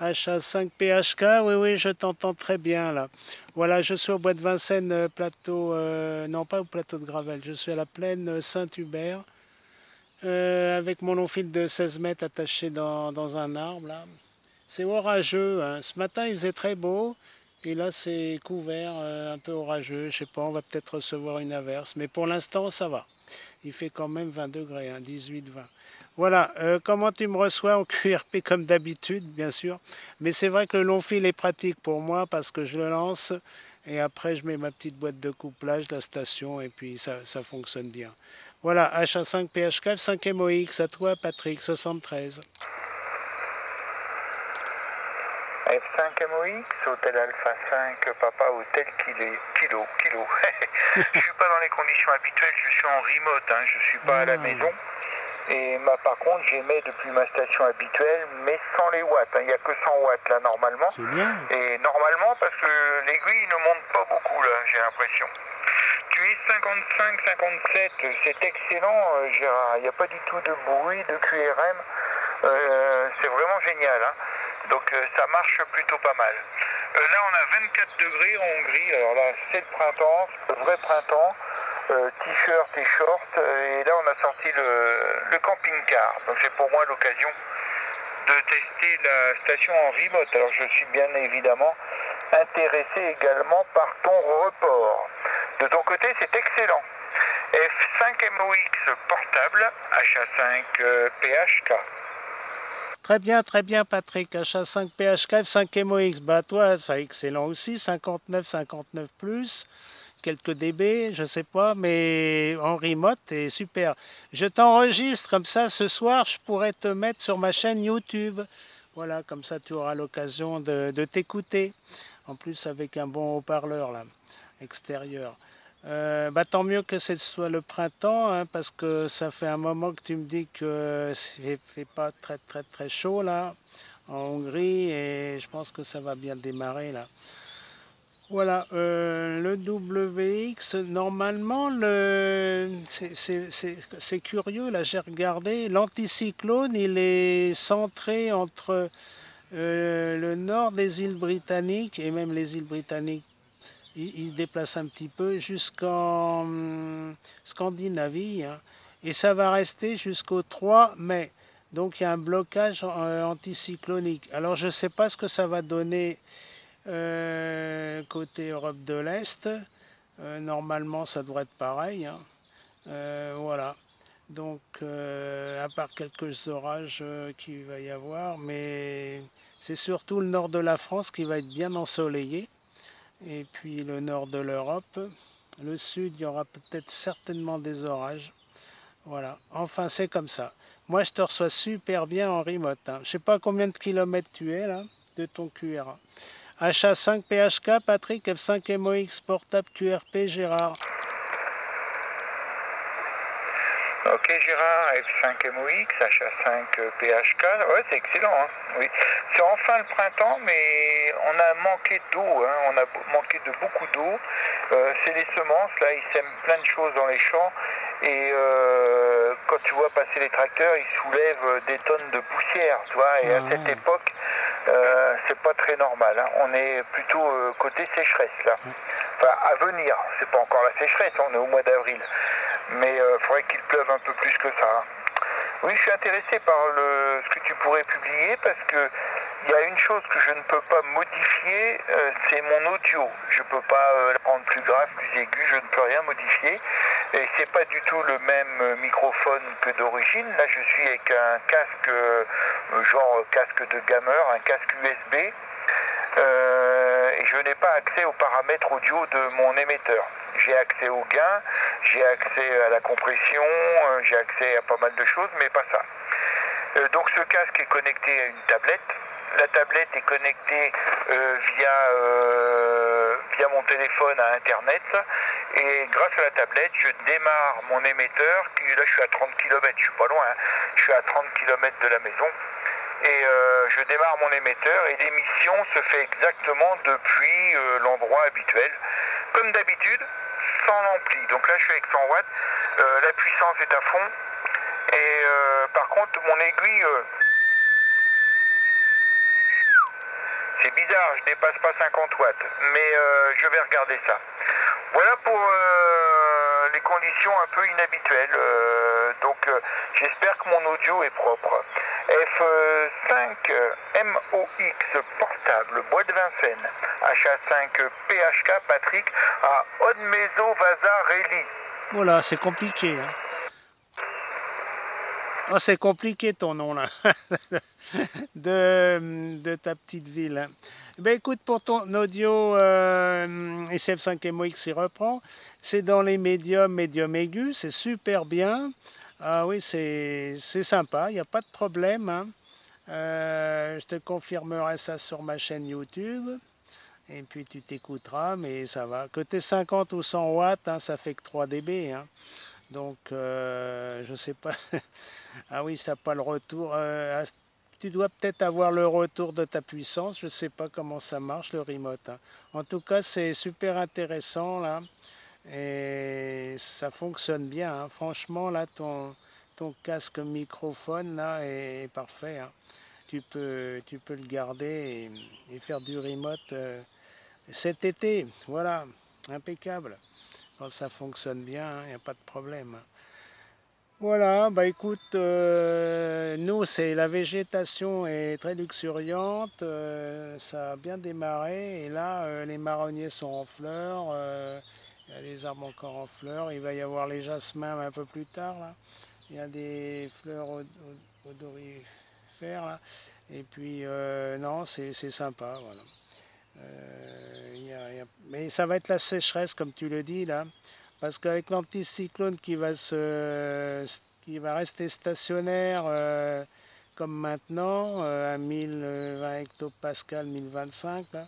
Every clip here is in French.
HA5PHK, oui, oui, je t'entends très bien là. Voilà, je suis au bois de Vincennes, plateau, non pas au plateau de Gravel, je suis à la plaine Saint-Hubert, avec mon long fil de 16 mètres attaché dans un arbre là. C'est orageux, hein. Ce matin il faisait très beau, et là c'est couvert, un peu orageux, je sais pas, on va peut-être recevoir une averse, mais pour l'instant ça va. Il fait quand même 20 degrés, hein, 18-20. Voilà, comment tu me reçois en QRP comme d'habitude, bien sûr. Mais c'est vrai que le long fil est pratique pour moi parce que je le lance et après je mets ma petite boîte de couplage, la station, et puis ça fonctionne bien. Voilà, HA5PHK, 5MOX, à toi Patrick, 73. F5MOX, hôtel Alpha 5, papa, hôtel kilo. Je suis pas dans les conditions habituelles, je suis en remote, hein, je suis pas à la Ah, maison. Et par contre, j'émets depuis ma station habituelle, mais sans les watts. Hein. Il n'y a que 100 watts là normalement. c'est bien. Et normalement, parce que l'aiguille ne monte pas beaucoup là, j'ai l'impression. Tu es 55-57, c'est excellent, Gérard. Il n'y a pas du tout de bruit de QRM. C'est vraiment génial. Hein. Donc ça marche plutôt pas mal. Là, on a 24 degrés en Hongrie. Alors là, c'est le printemps, c'est le vrai printemps. T-shirt et short. Et là, on a sorti le camping-car. Donc c'est pour moi l'occasion de tester la station en remote. Alors je suis bien évidemment intéressé également par ton report. De ton côté, c'est excellent. F5MOX portable, HA5 PHK. Très bien Patrick, HA5PHK, 5MOX, bah toi, c'est excellent aussi, 59 plus. Quelques dB, je sais pas, mais en remote, c'est super. Je t'enregistre comme ça ce soir, je pourrais te mettre sur ma chaîne YouTube. Voilà, comme ça tu auras l'occasion de t'écouter. En plus avec un bon haut-parleur là, extérieur. Bah, tant mieux que ce soit le printemps, hein, parce que ça fait un moment que tu me dis que fait pas très chaud là en Hongrie, et je pense que ça va bien démarrer là. Voilà, le WX, normalement, c'est curieux, là j'ai regardé, l'anticyclone, il est centré entre le nord des îles britanniques, et même les îles britanniques, il se déplace un petit peu jusqu'en Scandinavie, hein, et ça va rester jusqu'au 3 mai. Donc il y a un blocage anticyclonique. Alors je ne sais pas ce que ça va donner côté Europe de l'Est. Normalement, ça devrait être pareil, hein. Voilà. Donc, à part quelques orages qu'il va y avoir, mais c'est surtout le nord de la France qui va être bien ensoleillé. Et puis le nord de l'Europe. Le sud, il y aura peut-être certainement des orages. Voilà. Enfin, c'est comme ça. Moi, je te reçois super bien en remote, hein. Je sais pas combien de kilomètres tu es là de ton QRA. HA5PHK, Patrick, F5MOX, portable QRP, Gérard. Ok Gérard, F5MOX, HA5PHK, ouais c'est excellent, hein. Oui. C'est enfin le printemps, mais on a manqué d'eau, hein. On a manqué de beaucoup d'eau. C'est les semences, là ils sèment plein de choses dans les champs, et quand tu vois passer les tracteurs, ils soulèvent des tonnes de poussière, tu vois, et à cette Ah, époque, c'est pas très normal, hein. On est plutôt côté sécheresse là. ah. Enfin, à venir, c'est pas encore la sécheresse, on est au mois d'avril. Mais il faudrait qu'il pleuve un peu plus que ça. Hein. Oui, je suis intéressé par ce que tu pourrais publier parce que il y a une chose que je ne peux pas modifier, c'est mon audio. Je ne peux pas la rendre plus grave, plus aiguë, je ne peux rien modifier. Et c'est pas du tout le même microphone que d'origine. Là, je suis avec un casque, genre casque de gamer, un casque USB. Et je n'ai pas accès aux paramètres audio de mon émetteur. J'ai accès au gain, j'ai accès à la compression, j'ai accès à pas mal de choses, mais pas ça. Donc ce casque est connecté à une tablette. La tablette est connectée via mon téléphone à Internet. Et grâce à la tablette, je démarre mon émetteur. Là, je suis à 30 km, je suis pas loin. Hein. Je suis à 30 km de la maison. Et je démarre mon émetteur et l'émission se fait exactement depuis l'endroit habituel. Comme d'habitude, sans ampli. Donc là, je suis avec 100 watts. La puissance est à fond. Et par contre, mon aiguille C'est bizarre, je dépasse pas 50 watts, mais je vais regarder ça. Voilà pour les conditions un peu inhabituelles. Donc j'espère que mon audio est propre. F5 MOX portable, bois de Vincennes, HA5 PHK Patrick à Odmezo Vazarelli. Voilà, c'est compliqué, hein. Oh, c'est compliqué ton nom là, de ta petite ville, hein. Ben écoute, pour ton audio SF5MOX, il reprend. C'est dans les médiums aigus, c'est super bien. Ah oui, c'est sympa, il n'y a pas de problème, hein. Je te confirmerai ça sur ma chaîne YouTube. Et puis tu t'écouteras, mais ça va. Que t'aies 50 ou 100 watts, hein, ça fait que 3 dB, hein. Donc, je sais pas. Ah oui, ça n'a pas le retour. Tu dois peut-être avoir le retour de ta puissance. Je ne sais pas comment ça marche, le remote, hein. En tout cas, c'est super intéressant, là. Et ça fonctionne bien, hein. Franchement, là, ton casque microphone, là, est parfait, hein. Tu peux le garder et faire du remote cet été. Voilà, impeccable. Quand ça fonctionne bien, il n'y a pas de problème, hein. Voilà, bah écoute, nous, c'est la végétation est très luxuriante, ça a bien démarré, et là, les marronniers sont en fleurs, il y a les arbres encore en fleurs, il va y avoir les jasmins un peu plus tard, là. Il y a des fleurs odorifères, là, et puis, non, c'est sympa, voilà. Mais ça va être la sécheresse, comme tu le dis, là. Parce qu'avec l'anticyclone qui va rester stationnaire comme maintenant, à 1020 hectopascal, 1025, là,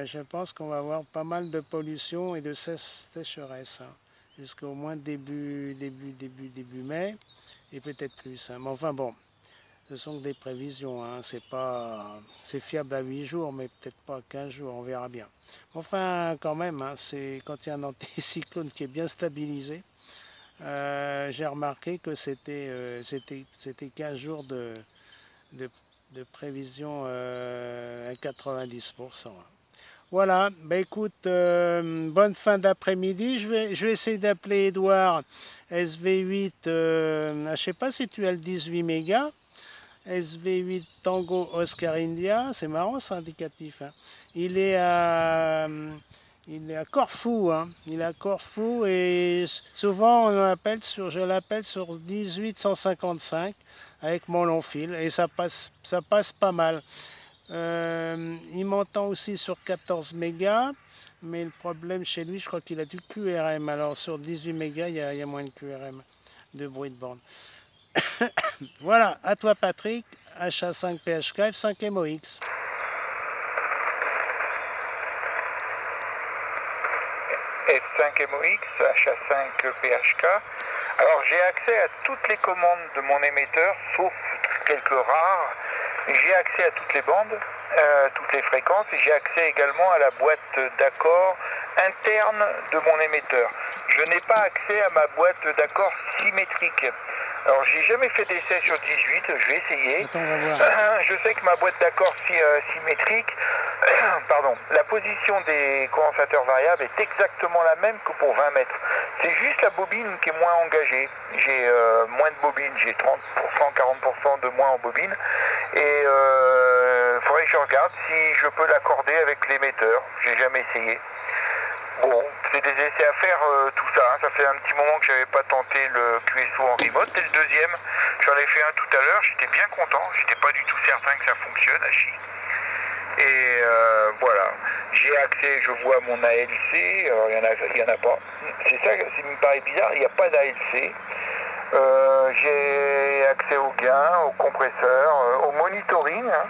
je pense qu'on va avoir pas mal de pollution et de sécheresse, hein, jusqu'au moins début mai, et peut-être plus, hein. Mais enfin bon, ce sont que des prévisions, hein. C'est fiable à 8 jours, mais peut-être pas à 15 jours, on verra bien. Enfin, quand même, hein, c'est quand il y a un anticyclone qui est bien stabilisé. J'ai remarqué que c'était 15 jours de, de prévision à 90%, hein. Voilà, bah écoute, bonne fin d'après-midi. Je vais essayer d'appeler Edouard SV8. Je ne sais pas si tu as le 18 mégas. SV8 Tango Oscar India, c'est marrant, c'est indicatif, hein. Il est à, il est à Corfou, hein. Il est à Corfou et souvent je l'appelle sur 1855 avec mon long fil et ça passe pas mal. Il m'entend aussi sur 14 mégas, mais le problème chez lui, je crois qu'il a du QRM. Alors sur 18 mégas, il y a moins de QRM, de bruit de bande. Voilà, à toi Patrick, HA5PHK, F5MOX. F5MOX, HA5PHK. Alors j'ai accès à toutes les commandes de mon émetteur, sauf quelques rares. J'ai accès à toutes les bandes, toutes les fréquences, et j'ai accès également à la boîte d'accord interne de mon émetteur. Je n'ai pas accès à ma boîte d'accord symétrique. Alors j'ai jamais fait d'essai sur 18, je vais essayer. Attends, on va voir. Je sais que ma boîte d'accord symétrique, pardon, la position des condensateurs variables est exactement la même que pour 20 mètres. C'est juste la bobine qui est moins engagée. J'ai moins de bobines, j'ai 30%, 40% de moins en bobine. Et faudrait que je regarde si je peux l'accorder avec l'émetteur. J'ai jamais essayé. Bon, c'est des essais à faire tout ça, hein. Ça fait un petit moment que j'avais pas tenté le QSO en remote. C'est le deuxième. J'en ai fait un tout à l'heure, j'étais bien content. J'étais pas du tout certain que ça fonctionne à Chi. Et voilà, j'ai accès, je vois mon ALC, alors il y en a pas. C'est ça qui me paraît bizarre, il n'y a pas d'ALC. J'ai accès au gain, au compresseur, au monitoring, hein,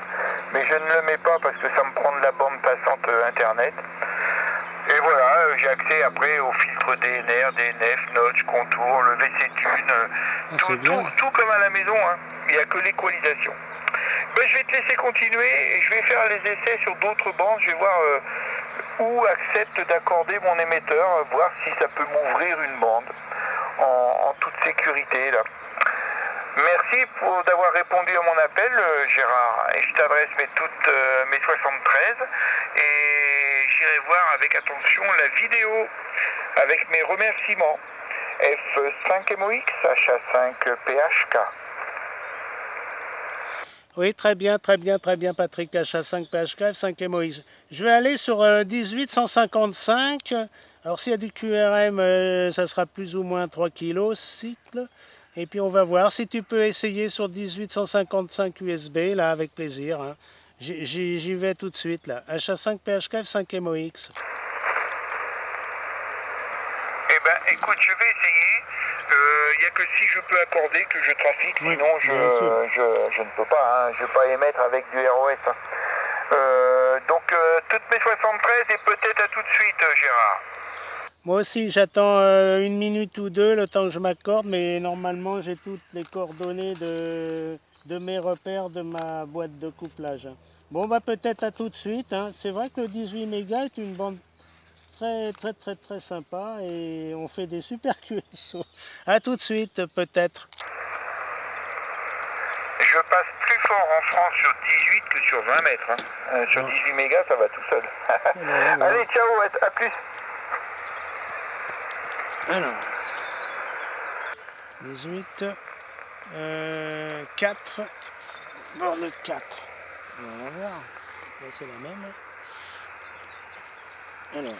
mais je ne le mets pas parce que ça me prend de la bande passante internet. Et voilà, j'ai accès après au filtre DNR, DNF, notch, contour, le VC Tune, tout comme à la maison, hein. Il n'y a que l'équalisation. Ben, je vais te laisser continuer et je vais faire les essais sur d'autres bandes. Je vais voir où accepte d'accorder mon émetteur, voir si ça peut m'ouvrir une bande en toute sécurité là. Merci d'avoir répondu à mon appel, Gérard. Et je t'adresse toutes mes 73 et j'irai voir avec attention la vidéo avec mes remerciements. F5MOX, HA5PHK. Oui, très bien, Patrick, HA5PHK, F5MOX. Je vais aller sur 18155. Alors, s'il y a du QRM, ça sera plus ou moins 3 kg, cycle. Et puis, on va voir si tu peux essayer sur 18155 USB, là, avec plaisir. Hein. J'y vais tout de suite, là. HA5PHK, F5MOX. Eh ben, écoute, je vais essayer. Il n'y a que si je peux accorder que je trafique, Oui, sinon je ne peux pas. Hein. Je ne vais pas émettre avec du ROS. Hein. Donc, toutes mes 73 et peut-être à tout de suite, Gérard. Moi aussi, j'attends 1 minute ou deux, le temps que je m'accorde, mais normalement, j'ai toutes les coordonnées de mes repères de ma boîte de couplage. Bon, bah peut-être à tout de suite. Hein. C'est vrai que le 18 mégas est une bande très sympa et on fait des super QSO. À tout de suite, peut-être. Je passe plus fort en France sur 18 que sur 20 mètres. Hein. Sur 18 mégas, ça va tout seul. Allez, ciao, à plus. Alors, 18, 4, borne 4. On va voir. Là, c'est la même. Alors.